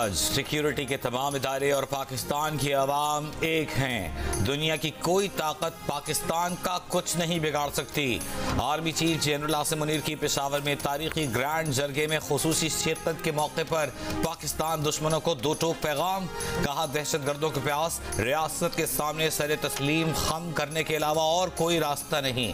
फौज, सिक्योरिटी के तमाम इदारे और पाकिस्तान की आवाम एक हैं। दुनिया की कोई ताकत पाकिस्तान का कुछ नहीं बिगाड़ सकती। Army chief general Asim Munir की पेशावर में तारीखी ग्रैंड जरगे में खुसूसी शिरकत के मौके पर पाकिस्तान दुश्मनों को दो टोक पैगाम। कहा, दहशतगर्दों के पास रियासत के सामने सर तस्लीम खम करने के अलावा और कोई रास्ता नहीं।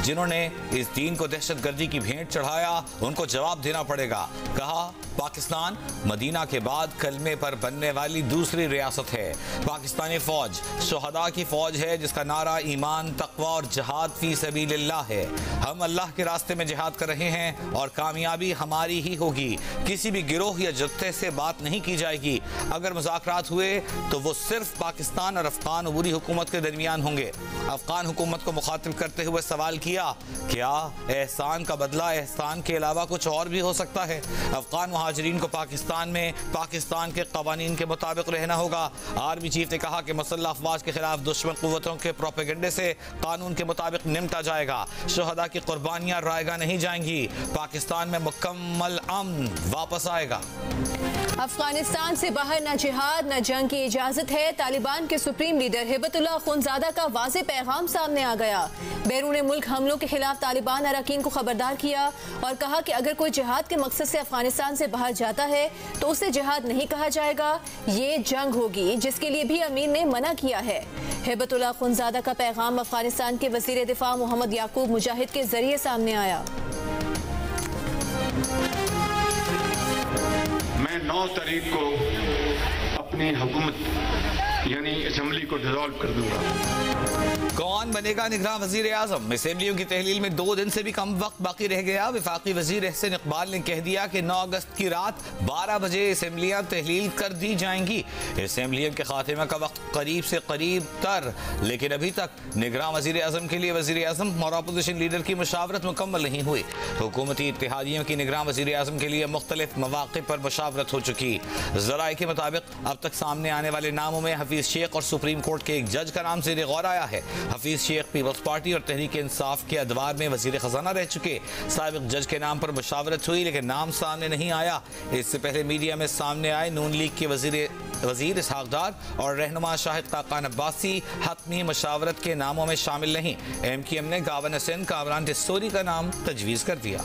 जिन्होंने इस दीन को दहशतगर्दी की भेंट चढ़ाया उनको जवाब देना पड़ेगा। कहा, पाकिस्तान मदीना के बाद कलमे पर बनने वाली दूसरी रियासत है। पाकिस्तानी फौज शुहदा की फौज है जिसका नारा ईमान, तकवा और जिहाद फी सबीलिल्लाह है। हम अल्लाह के रास्ते में जिहाद कर रहे हैं और कामयाबी हमारी ही होगी। किसी भी गिरोह या जत्थे से बात नहीं की जाएगी। अगर मुज़ाकरात हुए तो वो सिर्फ पाकिस्तान और अफगान अबूरी हुकूमत के दरमियान होंगे। अफगान हुकूमत को मुखातिब करते हुए सवाल किया, क्या एहसान का बदला एहसान के अलावा कुछ और भी हो सकता है? अफगान मुहाजिरीन को पाकिस्तान में पाकिस्तान के कवानीन के मुताबिक रहना होगा। आर्मी चीफ ने कहा कि मुसल्लह अफवाज के खिलाफ दुश्मन कुव्वतों के प्रोपेगेंडे से कानून के मुताबिक निपटा जाएगा। शुहदा की कुर्बानियां रायगा नहीं जाएंगी। पाकिस्तान में मुकम्मल अमन वापस आएगा। अफगानिस्तान से बाहर न जिहाद न जंग की इजाजत है। तालिबान के सुप्रीम लीडर हिबतुल्लाह खुनजादा का वाज़ेह पैगाम सामने आ गया। बैरून मुल्क हमलों के खिलाफ तालिबान अरकान को खबरदार किया और कहा कि अगर कोई जिहाद के मकसद से अफगानिस्तान से बाहर जाता है तो उसे जिहाद नहीं कहा जाएगा, ये जंग होगी, जिसके लिए भी अमीर ने मना किया है। हिबतुल्लाह खुनजादा का पैगाम अफगानिस्तान के वज़ीर दिफा मोहम्मद याकूब मुजाहिद के जरिए सामने आया। मैं 9 तारीख को अपनी हुकूमत यानी असेंबली को डिसॉल्व कर दूंगा। कौन बनेगा निगरान वजीर आजम? असेंबलियों की तहलील में 2 दिन से भी कम वक्त बाकी रह गया। वफाकी वजीर एहसन इकबाल ने कह दिया कि 9 अगस्त की रात 12 बजे असेंबलियां तहलील कर दी जाएंगी। असेंबलियों के खात्मे का वक्त करीब से करीब तर, लेकिन अभी तक निगरान वजीर आजम के लिए वजीर आजम और अपोजिशन लीडर की मुशावरत मुकम्मल नहीं हुई। हुकूमती इत्तेहादियों की निगरान वजीर आजम के लिए मुख्तलिफ मवाक़े पर मुशावरत हो चुकी। ज़राए के मुताबिक अब तक सामने आने वाले नामों में हफीज शेख और सुप्रीम कोर्ट के एक जज का नाम ज़ेर गौर आया है। हफीज शेख पीपल्स पार्टी और तहरीक इंसाफ के अदवार में वजीर खजाना रह चुके। साबिक जज के नाम पर मुशावरत हुई लेकिन नाम सामने नहीं आया। इससे पहले मीडिया में सामने आए नून लीग के वजीर इसहाक डार और रहनुमा शाहिद खाकान अब्बासी हतमी मशावरत के नामों में शामिल नहीं। MQM ने गावन हसन कामरान डिस्टोरी का नाम तजवीज़ कर दिया।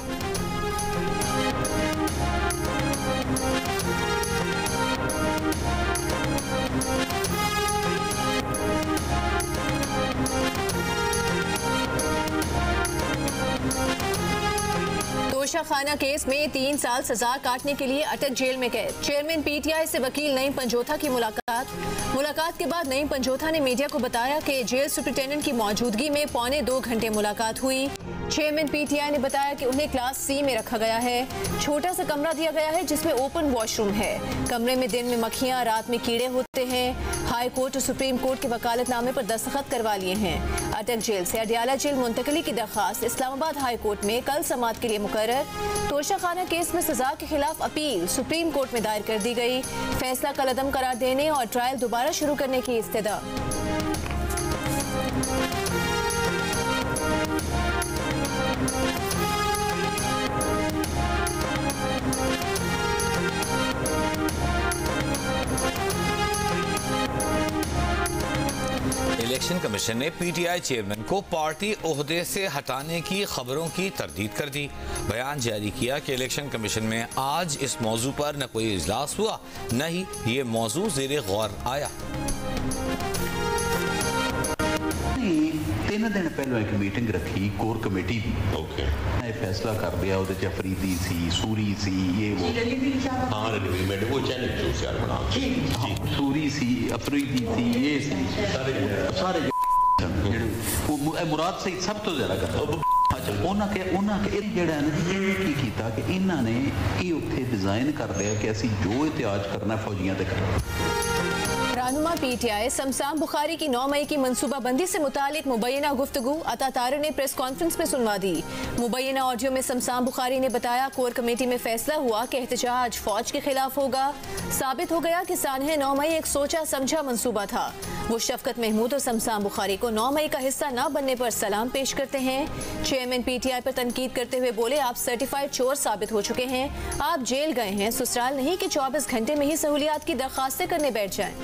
तोशा खाना केस में 3 साल सजा काटने के लिए अटक जेल में कैद। चेयरमैन PTI से वकील नईम पंजोथा की मुलाकात के बाद नईम पंजोथा ने मीडिया को बताया कि जेल सुप्रिंटेंडेंट की मौजूदगी में 1.25 घंटे मुलाकात हुई। चेयरमैन PTI ने बताया कि उन्हें क्लास C में रखा गया है। छोटा सा कमरा दिया गया है जिसमें ओपन वॉशरूम है। कमरे में दिन में मक्खियां, रात में कीड़े होते हैं। हाई कोर्ट और सुप्रीम कोर्ट के वकालतनामे पर दस्तखत करवा लिए हैं। अटक जेल से अडियाला जेल मुंतकली की दरखास्त इस्लामाबाद हाई कोर्ट में कल समाअत के लिए मुकर्रर। तोशा खाना केस में सजा के खिलाफ अपील सुप्रीम कोर्ट में दायर कर दी गई। फैसला कल अदम करार देने और ट्रायल दोबारा शुरू करने की इस्तदा। इलेक्शन कमीशन ने PTI चेयरमैन को पार्टी ओहदे से हटाने की खबरों की तरदीद कर दी। बयान जारी किया कि इलेक्शन कमीशन में आज इस मौजू पर न कोई इजलास हुआ न ही ये मौजू ज़ेरे गौर आया। 3 दिन पहले एक मीटिंग रखी कोर कमेटी की। फैसला कर दिया ਉਹਦੇ ਚ अफरीदी सी, सूरी सी, ये वो सूरी सी, अफरीदी सी, ये सी, सारे मुराद से सब तो ज्यादा करता। उन्होंने की कीता कि इन्होंने ये उत्थे डिजाइन कर लिया कि असी जो इतिहाज करना फौजियां ते करना। रहनुमा PTI शमशान बुखारी की 9 मई की मनसूबाबंदी से मुतालिक मुबैना गुफ्तगू अता तारे ने प्रेस कॉन्फ्रेंस में सुनवा दी। मुबैना ऑडियो में शमशान बुखारी ने बताया, कोर कमेटी में फैसला हुआ कि एहतजाज फौज के खिलाफ होगा। साबित हो गया कि सानहे 9 मई एक सोचा समझा मंसूबा था। वो शफकत महमूद और शमशान बुखारी को 9 मई का हिस्सा न बनने पर सलाम पेश करते हैं। चेयरमैन पीटीआई पर तनकीद करते हुए बोले, आप सर्टिफाइड चोर साबित हो चुके हैं, आप जेल गए हैं, ससुराल नहीं कि 24 घंटे में ही सहूलियात की दरखास्तें करने बैठ जाएं।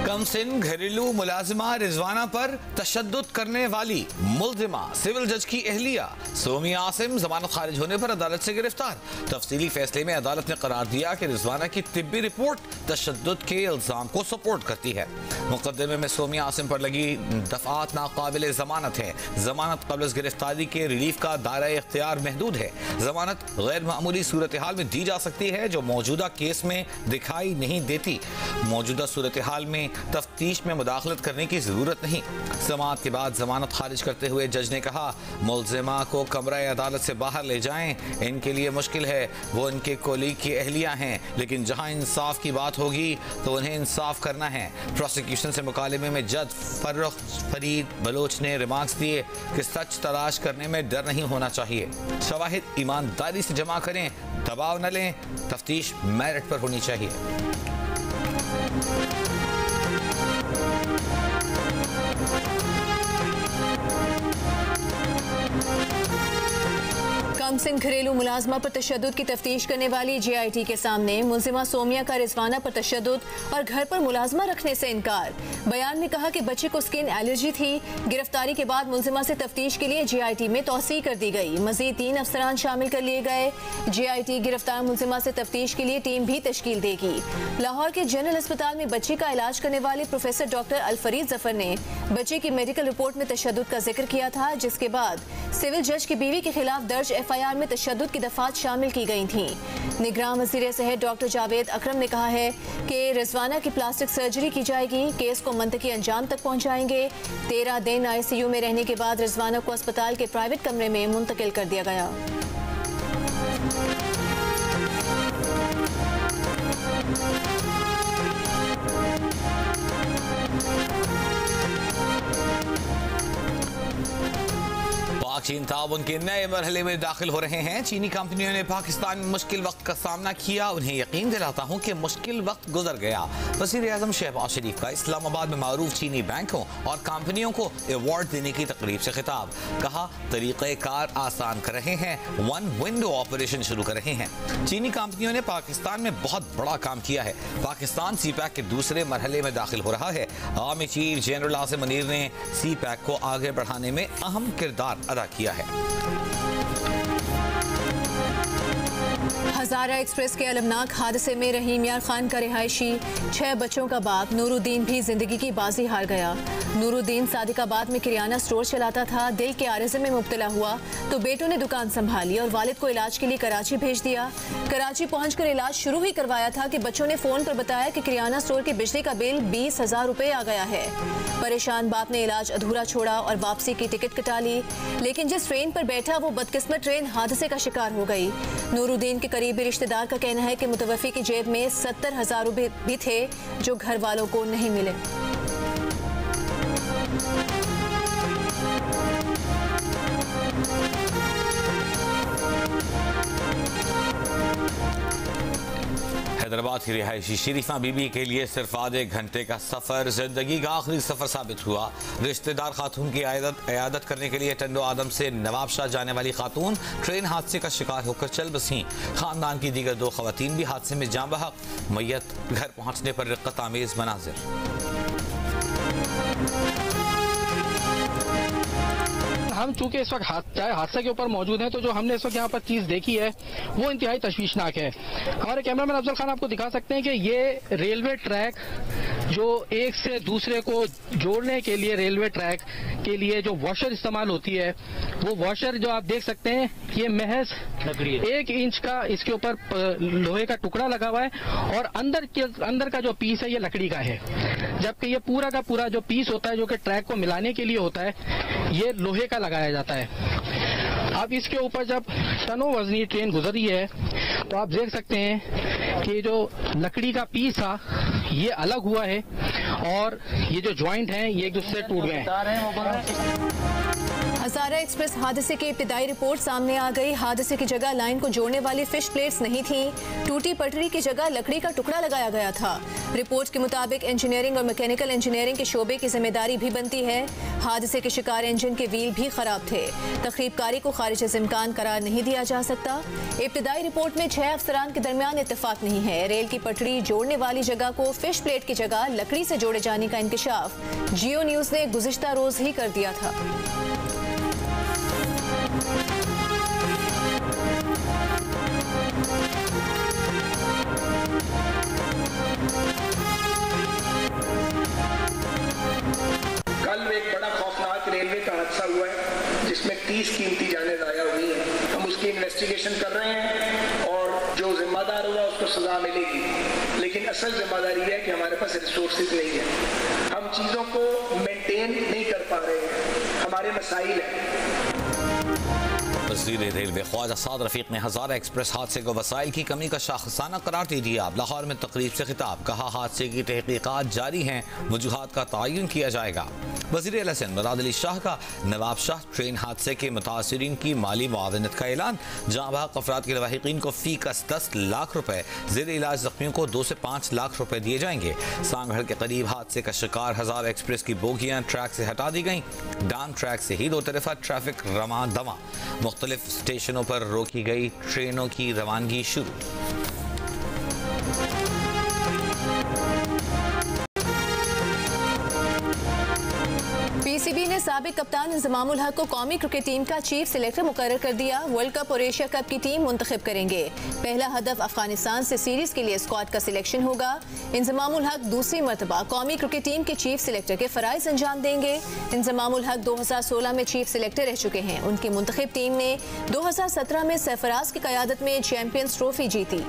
कमसिन घरेलू मुलाजिमा रिजवाना पर तशद्दुद करने वाली मुल्जिमा सिविल जज की अहलिया सोमिया आसिम जमानत खारिज होने पर अदालत से गिरफ्तार। तफसीली फैसले में अदालत ने करार दिया कि रिजवाना की तिब्बी रिपोर्ट तशद्दुद के इल्जाम को सपोर्ट करती है। मुकदमे में सोमिया आसिम पर लगी दफात नाकाबिल जमानत है। जमानत कब्ल गिरफ्तारी के रिलीफ का दायरा इख्तियार महदूद है। जमानत गैर मामूली सूरत हाल में दी जा सकती है जो मौजूदा केस में दिखाई नहीं देती। मौजूदा सूरत हाल में तफ्तीश में मुदाखलत करने की जरूरत नहीं। समाअत के बाद जमानत खारिज करते हुए जज ने कहा, मुल्जिमा को कमरा अदालत से बाहर ले जाएं, इनके लिए मुश्किल है, वो इनके कोलीग की अहलिया हैं, लेकिन जहां इंसाफ की बात होगी तो उन्हें इंसाफ करना है। प्रोसिक्यूशन से मुकालमे में जज फरीद बलोच ने रिमार्क्स दिए कि सच तलाश करने में डर नहीं होना चाहिए, शवाहिद ईमानदारी से जमा करें, दबाव न लें, तफ्तीश मेरिट पर होनी चाहिए। कमसिन घरेलू मुलाजमा पर तशद्दुद की तफ्तीश करने वाली JIT के सामने मुल्जिमा सोमिया का रिजवाना पर तशद्दुद और घर पर मुलाजमा रखने से इनकार। बयान में कहा कि बच्चे को स्किन एलर्जी थी। गिरफ्तारी के बाद मुल्जिमा से तफ्तीश के लिए JIT में तौसीह कर दी गई। मजीद 3 अफसरान शामिल कर लिए गए। JIT गिरफ्तार मुल्जिमा से तफ्तीश के लिए टीम भी तश्कील देगी। लाहौर के जनरल अस्पताल में बच्ची का इलाज करने वाले प्रोफेसर डॉक्टर अलफरीद जफर ने बच्चे की मेडिकल रिपोर्ट में तशद्दुद का जिक्र किया था, जिसके बाद सिविल जज की बीवी के खिलाफ दर्ज FIR में तशद्दुद की दफात शामिल की गई थी। निगरान वज़ीर सेहत डॉक्टर जावेद अकरम ने कहा है कि रिजवाना की प्लास्टिक सर्जरी की जाएगी, केस को मंतकी अंजाम तक पहुंचाएंगे। 13 दिन ICU में रहने के बाद रिजवाना को अस्पताल के प्राइवेट कमरे में मुंतकिल कर दिया गया। चीन ताउन के नए मरहले में दाखिल हो रहे हैं। चीनी कंपनियों ने पाकिस्तान में मुश्किल वक्त का सामना किया, उन्हें यकीन दिलाता हूं कि मुश्किल वक्त गुजर गया। वज़ीर आज़म शहबाज शरीफ का इस्लामाबाद में मारूफ चीनी बैंकों और कंपनियों को अवार्ड देने की तकरीब से खिताब। कहा, तरीक़ेकार आसान कर रहे हैं, 1 विंडो ऑपरेशन शुरू कर रहे हैं। चीनी कंपनियों ने पाकिस्तान में बहुत बड़ा काम किया है। पाकिस्तान CPEC के दूसरे मरहले में दाखिल हो रहा है। Army chief general Asim Munir ने CPEC को आगे बढ़ाने में अहम किरदार अदा किया है। हजारा एक्सप्रेस के अलमनाक हादसे में रहीम यार खान का रिहायशी 6 बच्चों का बाप नूरुद्दीन भी जिंदगी की बाजी हार गया। नूरुद्दीन सादिकाबाद में किराना स्टोर चलाता था। दिल के आरिज़े में मुब्तला हुआ तो बेटों ने दुकान संभाली और वालिद को इलाज के लिए कराची भेज दिया। कराची पहुंचकर इलाज शुरू ही करवाया था कि बच्चों ने फोन पर बताया कि किराना स्टोर के बिजली का बिल 20,000 रुपए आ गया है। परेशान बाप ने इलाज अधूरा छोड़ा और वापसी की टिकट कटा ली, लेकिन जिस ट्रेन पर बैठा वो बदकिस्मत ट्रेन हादसे का शिकार हो गई। नूरुद्दीन के करीबी रिश्तेदार का कहना है कि मुतवफ़ी की जेब में 70,000 रुपए भी थे जो घर वालों को नहीं मिले। हैदराबाद की रिहायशी शरीफा बीबी के लिए सिर्फ आधे घंटे का सफर जिंदगी का आखिरी सफर साबित हुआ। रिश्तेदार खातून की इयादत करने के लिए टंडो आदम से नवाबशाह जाने वाली खातून ट्रेन हादसे का शिकार होकर चल बसी। खानदान की दीगर 2 खवातीन भी हादसे में जाँ बहक। मैयत घर पहुंचने पर रिक्कत आमेज मनाजिर। हम चूंकि इस वक्त हादसे के ऊपर मौजूद हैं, तो जो हमने इस वक्त यहाँ पर चीज देखी है वो इंतहाई तशवीशनाक है। हमारे कैमरामैन अफजल खान आपको दिखा सकते हैं कि ये रेलवे ट्रैक जो एक से दूसरे को जोड़ने के लिए रेलवे ट्रैक के लिए जो वॉशर इस्तेमाल होती है, वो वॉशर जो आप देख सकते हैं ये महज 1 इंच का इसके ऊपर लोहे का टुकड़ा लगा हुआ है और अंदर का जो पीस है ये लकड़ी का है, जबकि ये पूरा का पूरा जो पीस होता है जो कि ट्रैक को मिलाने के लिए होता है ये लोहे का लगाया जाता है। अब इसके ऊपर जब टनों वजनी ट्रेन गुजरी है तो आप देख सकते हैं कि जो लकड़ी का पीस था ये अलग हुआ है और ये जो ज्वाइंट हैं ये एक दूसरे से टूट गए हैं। हजारा एक्सप्रेस हादसे की इब्तिदाई रिपोर्ट सामने आ गई। हादसे की जगह लाइन को जोड़ने वाली फिश प्लेट्स नहीं थी, टूटी पटरी की जगह लकड़ी का टुकड़ा लगाया गया था। रिपोर्ट के मुताबिक इंजीनियरिंग और मैकेनिकल इंजीनियरिंग के शोबे की जिम्मेदारी भी बनती है। हादसे के शिकार इंजन के व्हील भी खराब थे। तखरीबकारी को खारिज से इम्कान करार नहीं दिया जा सकता। इब्तिदाई रिपोर्ट में 6 अफसरान के दरमियान इत्तेफाक नहीं है। रेल की पटरी जोड़ने वाली जगह को फिश प्लेट की जगह लकड़ी से जोड़े जाने का इंकशाफ जियो न्यूज ने गुज़िश्ता रोज ही कर दिया था। कल एक बड़ा खौफनाक रेलवे का हादसा हुआ है जिसमें 30 कीमती जानें ज़ाया हुई हैं। हम उसकी इन्वेस्टिगेशन कर रहे हैं और जो जिम्मेदार होगा उसको सजा मिलेगी, लेकिन असल जिम्मेदारी है कि हमारे पास रिसोर्सेज नहीं है, हम चीज़ों को मेंटेन नहीं कर पा रहे हैं, हमारे मसाइल हैं। वज़ीर रेलवे ख्वाजा साद रफीक ने हज़ारा एक्सप्रेस हादसे को वसाइल की कमी का शाखसाना करार दे दिया। लाहौर में तकरीब से खिताब, कहा हादसे की तहकीकात जारी हैं, वजूहात का तयन किया जाएगा। वज़ीर आला सिंध मुराद अली शाह का नवाब शाह ट्रेन हादसे के मुतासरीन की माली मुआवनत का ऐलान। जहाँ बहक अफराद के लवाहिकीन को फी कस 10 लाख रुपए, ज़ेर इलाज जख्मियों को 2 से 5 लाख रुपए दिए जाएंगे। सांगढ़ के करीब हादसे का शिकार हज़ारा एक्सप्रेस की बोगियां ट्रैक से हटा दी गई। डान ट्रैक से ही 2 तरफा ट्रैफिक रमा दमा, मुख्तलिफ स्टेशनों पर रोकी गई ट्रेनों की रवानगी शुरू। पीसीबी ने साबिक कप्तान इंजमामुल हक को कौमी क्रिकेट टीम का चीफ सिलेक्टर मुकर्रर कर दिया। वर्ल्ड कप और एशिया कप की टीम मुंतखब करेंगे। पहला हदफ अफगानिस्तान से सीरीज के लिए स्क्वाड का सिलेक्शन होगा। इंजमामुल हक दूसरी मरतबा कौमी क्रिकेट टीम के चीफ सिलेक्टर के फराइज अंजाम देंगे। इंजमामुल हक 2016 में चीफ सिलेक्टर रह चुके हैं। उनकी मुंतखब टीम ने 2017 में सरफराज की क़यादत में चैंपियंस ट्रॉफी जीती।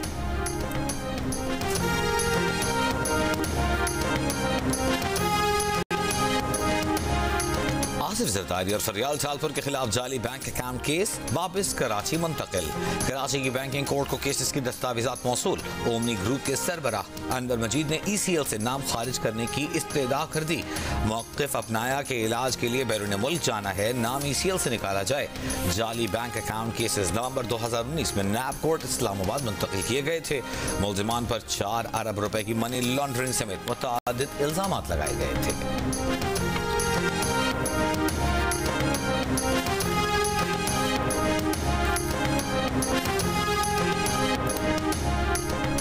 आसिफ जरदारी और फरियाल सालपुर के खिलाफ जाली बैंक अकाउंट केस वापस कराची मुंतकिल। कराची की बैंकिंग कोर्ट को केसेस की दस्तावेजात मौसूल। ओमनी ग्रुप के सरबराह अनवर मजीद ने ECL से नाम खारिज करने की इस्तदा कर दी। मौक़िफ़ अपनाया कि इलाज के लिए बैरून मुल्क जाना है, नाम ECL से निकाला जाए। जाली बैंक अकाउंट केसेस नवंबर 2019 में नैब कोर्ट इस्लामाबाद मुंतकिल किए गए थे। मुलजिमान पर 4 अरब रुपए की मनी लॉन्ड्रिंग समेत मुतअद्दिद इल्जामात लगाए गए थे।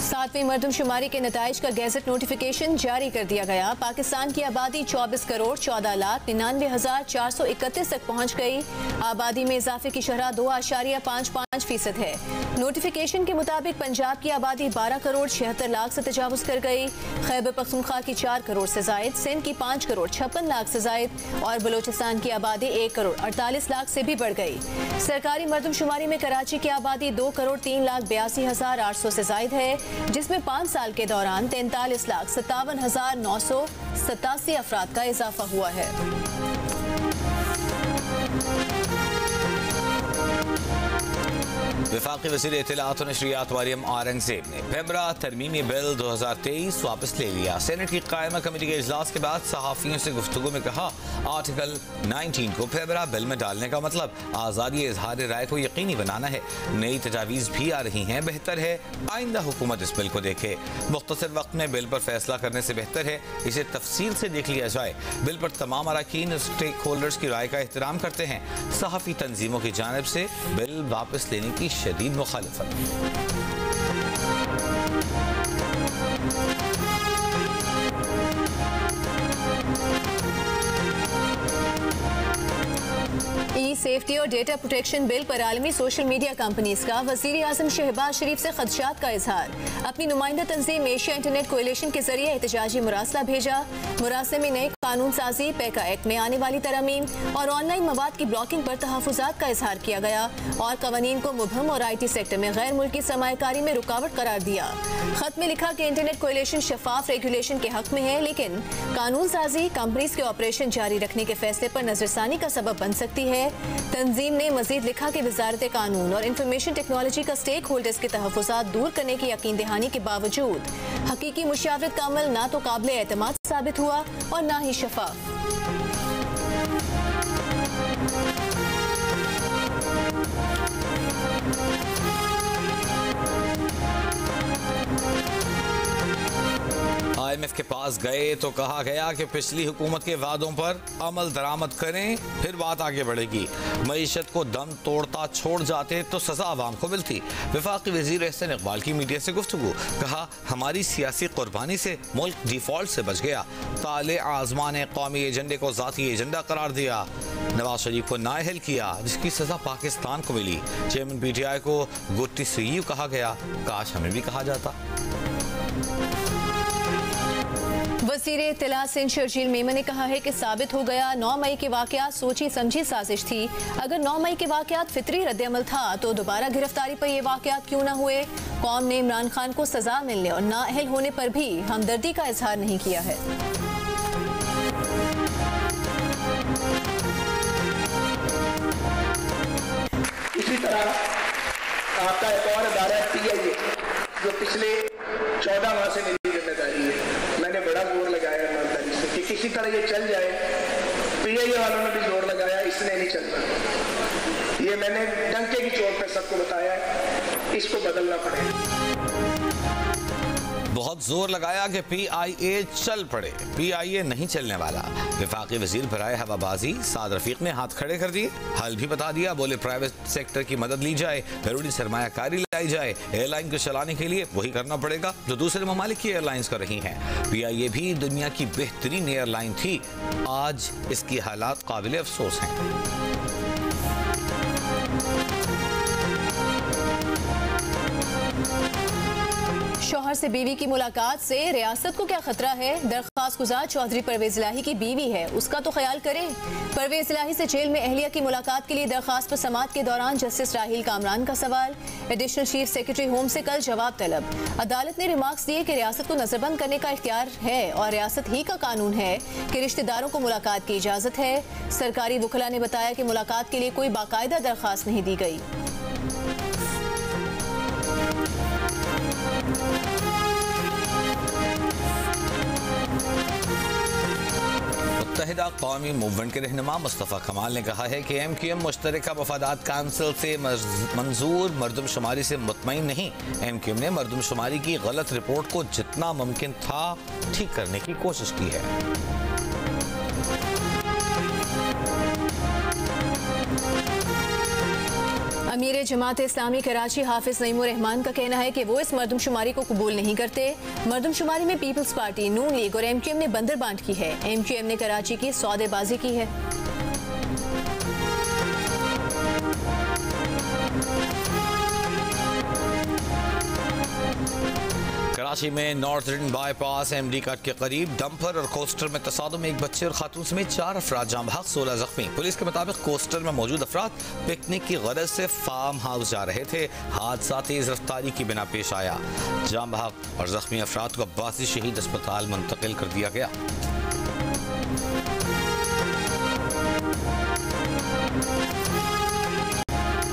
7वीं मरदमशुमारी के नताइज का गैजेट नोटिफिकेशन जारी कर दिया गया। पाकिस्तान की आबादी 24 करोड़ 14 लाख 99,431 तक पहुँच गई। आबादी में इजाफे की शरह 2.55% है। नोटिफिकेशन के मुताबिक पंजाब की आबादी 12 करोड़ 76 लाख से तजावुज कर गई। खैबर पख्तूनख्वा की 4 करोड़ से जायद, सिंध की 5 करोड़ 56 लाख से जायद और बलोचिस्तान की आबादी 1 करोड़ 48 लाख से भी बढ़ गई। सरकारी मरदमशुमारी में कराची की आबादी 2 करोड़ 3 लाख 82,800 से जायद है, जिसमें 5 साल के दौरान 43 लाख 57,987 अफराद का इजाफा हुआ है। वफाकी वज़ीर इत्तलाआत और नशरियात मरियम औरंगज़ेब ने पेमरा तरमीमी बिल 2023 वापस ले लिया। सेनेट की कायमा कमेटी के इजलास के बाद सहाफ़ियों से गुफ्तगू में कहा, आर्टिकल 19 को पेमरा बिल में डालने का मतलब आज़ादी इजहार राय को यकीनी बनाना है। नई तजावीज़ भी आ रही हैं, बेहतर है आइंदा हुकूमत इस बिल को देखे। मुख्तसर वक्त में बिल पर फैसला करने से बेहतर है इसे तफसील से देख लिया जाए। बिल पर तमाम अरकान स्टेक होल्डर्स की राय का एहतराम करते हैं। सहाफ़ी तंजीमों की जानिब से बिल वापस लेने की शदीद मुखालिफत। ई सेफ्टी और डेटा प्रोटेक्शन बिल पर आलमी सोशल मीडिया कंपनीज का वज़ीर आज़म शहबाज शरीफ से खदशात का इजहार। अपनी नुमाइंदा तंजीम एशिया इंटरनेट कोएलिशन के जरिए एहतजाजी मुरासला भेजा। मुरासले में नए कानून साजी, पैका एक्ट में आने वाली तरमीम और ऑनलाइन मवाद की ब्लॉकिंग पर तहफ़्फ़ुज़ात का इजहार किया गया और कवानीन को मुबहम और IT सेक्टर में गैर मुल्की सरमायाकारी में रुकावट करार दिया। खत में लिखा कि इंटरनेट कोएलिशन शफाफ रेगुलेशन के हक में है, लेकिन कानून साजी कंपनीज के ऑपरेशन जारी रखने के फैसले पर नजरसानी का सबब बन सकती है। तंजीम ने मजीद लिखा कि वजारत कानून और इंफॉर्मेशन टेक्नोलॉजी का स्टेक होल्डर्स के तहफ़्फ़ुज़ात दूर करने की यकीन दहानी के बावजूद हकीकी मुशावरत का अमल ना तो काबिल एतमाद साबित हुआ और ना ही शफाफ। IMF के पास गए तो कहा गया कि पिछली हुकूमत के वादों पर अमल दरामद करें, फिर बात आगे बढ़ेगी। मईशत को दम तोड़ता छोड़ जाते तो सजा आवाम को मिलती। वफाकी वजीर एहसन इकबाल की मीडिया से गुफ्तगू, कहा हमारी सियासी कुर्बानी से मुल्क डिफॉल्ट से बच गया। ताले आजमा ने कौमी एजेंडे को जाती एजेंडा करार दिया। नवाज शरीफ को नाअहल किया, जिसकी सजा पाकिस्तान को मिली। चेयरमैन PTI को गुड टू सी यू कहा गया, काश हमें भी कहा जाता। वज़ीर इत्तला सिंध शर्जील मेमन ने कहा है कि साबित हो गया 9 मई के वाक़यात सोची समझी साजिश थी। अगर 9 मई के वाक़यात फितरी रद्द-ए-अमल था तो दोबारा गिरफ्तारी पर ये वाक़यात क्यों न हुए। कौम ने इमरान खान को सजा मिलने और नाअहल होने पर भी हमदर्दी का इजहार नहीं किया है। इसी तरह आपका एक और अदारा PIA जो पिछले 14 माह से मेरी जिम्मेदारी है, मैंने बड़ा जोर लगाया ईमानदारी से कि किसी तरह ये चल जाए। PIA वालों ने भी जोर लगाया, इसने नहीं चलना। ये मैंने डंके की चोट पे सबको बताया है, इसको बदलना पड़ेगा। बहुत जोर लगाया कि PIA चल पड़े, PIA नहीं चलने वाला। वफाकी वजीर बराए हवाबाजी साद रफीक ने हाथ खड़े कर दिए, हल भी बता दिया। बोले प्राइवेट सेक्टर की मदद ली जाए, जरूरी सरमायाकारी लाई जाए। एयरलाइन को चलाने के लिए वही करना पड़ेगा जो दूसरे ममालिक की एयरलाइंस कर रही हैं। PIA भी दुनिया की बेहतरीन एयरलाइन थी, आज इसकी हालात काबिल अफसोस हैं। शौहर से बीवी की मुलाकात से रियासत को क्या खतरा है। दरख्वास्त गुजार चौधरी परवेज इलाही की बीवी है, उसका तो ख्याल करें। परवेज इलाही से जेल में अहलिया की मुलाकात के लिए दरख्वास्त पर समाअत के दौरान जस्टिस राहील कामरान का सवाल। एडिशनल चीफ सेक्रेटरी होम से कल जवाब तलब। अदालत ने रिमार्क्स दिए कि रियासत को नजरबंद करने का इख्तियार है और रियासत ही का कानून है कि रिश्तेदारों को मुलाकात की इजाजत है। सरकारी वकला ने बताया कि मुलाकात के लिए कोई बाकायदा दरख्वास्त नहीं दी गई। मुत्तहिदा कौमी मूवमेंट के रहनुमा मुस्तफ़ा कमाल ने कहा है कि MQM मुश्तरका मफादात काउंसिल से मंजूर मरदमशुमारी से मुतमईन नहीं। MQM ने मरदमशुमारी की गलत रिपोर्ट को जितना मुमकिन था ठीक करने की कोशिश की है। अमीर जमात इस्लामी कराची हाफिज नईमुर रहमान का कहना है कि वो इस मरदमशुमारी को कबूल नहीं करते। मरदमशुमारी में पीपल्स पार्टी, नून लीग और MQM ने बंदरबांट की है। MQM ने कराची की सौदेबाजी की है। कराची में नॉर्थर्न बाईपास MD कट के करीब डंपर और कोस्टर में तसादुम, एक बच्चे और खातून समेत 4 अफराद जाम बहक, 16 जख्मी। पुलिस के मुताबिक कोस्टर में मौजूद अफराद पिकनिक की गरज से फार्म हाउस जा रहे थे। हादसा तेज रफ्तारी की बिना पेश आया। जाम बहक और जख्मी अफराद को अब्बासी शहीद अस्पताल मुंतकिल कर दिया गया।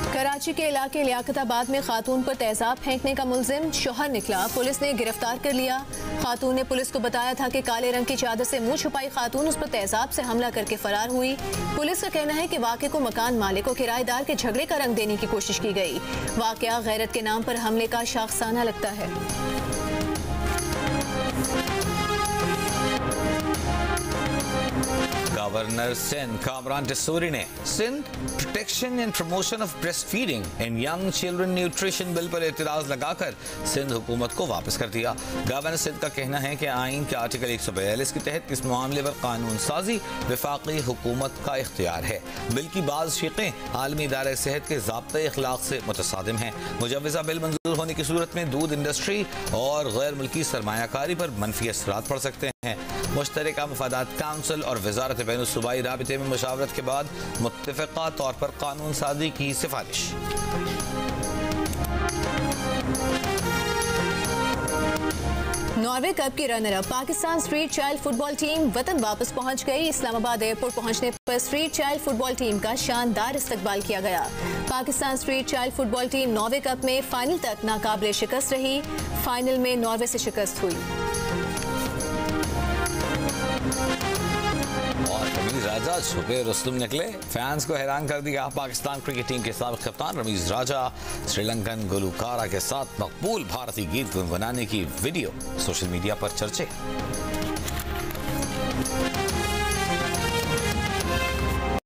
कराची के इलाके लियाकताबाद में खातून पर तेजाब फेंकने का मुलजिम शौहर निकला, पुलिस ने गिरफ्तार कर लिया। खातून ने पुलिस को बताया था कि काले रंग की चादर से मुंह छुपाई खातून उस पर तेजाब से हमला करके फरार हुई। पुलिस का कहना है कि वाक़े को मकान मालिक और किराएदार के झगड़े का रंग देने की कोशिश की गई। वाक़या गैरत के नाम पर हमले का शाखसाना लगता है। गवर्नर सिंध कामरान डिसूरी ने Sindh protection and promotion of breast feeding and young children nutrition bill पर एतराज लगाकर सिंध हुकूमत को वापस कर दिया। गवर्नर सिंध का कहना है कि आइन के आर्टिकल 142 के तहत इस मामले पर कानून साजी वफाकी हुकूमत का इख्तियार है। बिल की बाज़ शिक़ें आलमी इदारे सेहत के ज़ाब्ते अखलाक से मुतसादिम हैं। मुजव्वज़ा बिल मंजूर होने की सूरत में दूध इंडस्ट्री और गैर मुल्की सरमायाकारी पर मनफी असरात पड़ सकते हैं। मुश्तरका मफादात काउंसिल और वजारत बैनुल-सूबाई राबिते में मुशावरत के बाद मुत्तफ़िक़ा तौर पर कानून साजी की सिफारिश। नॉर्वे कप की runner up Pakistan street child football team वतन वापस पहुंच गई। इस्लामाबाद एयरपोर्ट पहुंचने पर स्ट्रीट चाइल्ड फुटबॉल टीम का शानदार इस्तकबाल किया गया। Pakistan street child football team Norway cup में फाइनल तक नाकाबिले शिकस्त रही। फाइनल में नॉर्वे से शिकस्त हुई। और रमीज राजा छुपे रुस्तुम निकले, फैंस को हैरान कर दिया। पाकिस्तान क्रिकेट टीम के साबिक कप्तान रमीज राजा श्रीलंकन गुलकारा के साथ मकबूल भारतीय गीत गुनगुनाने की वीडियो सोशल मीडिया पर चर्चे।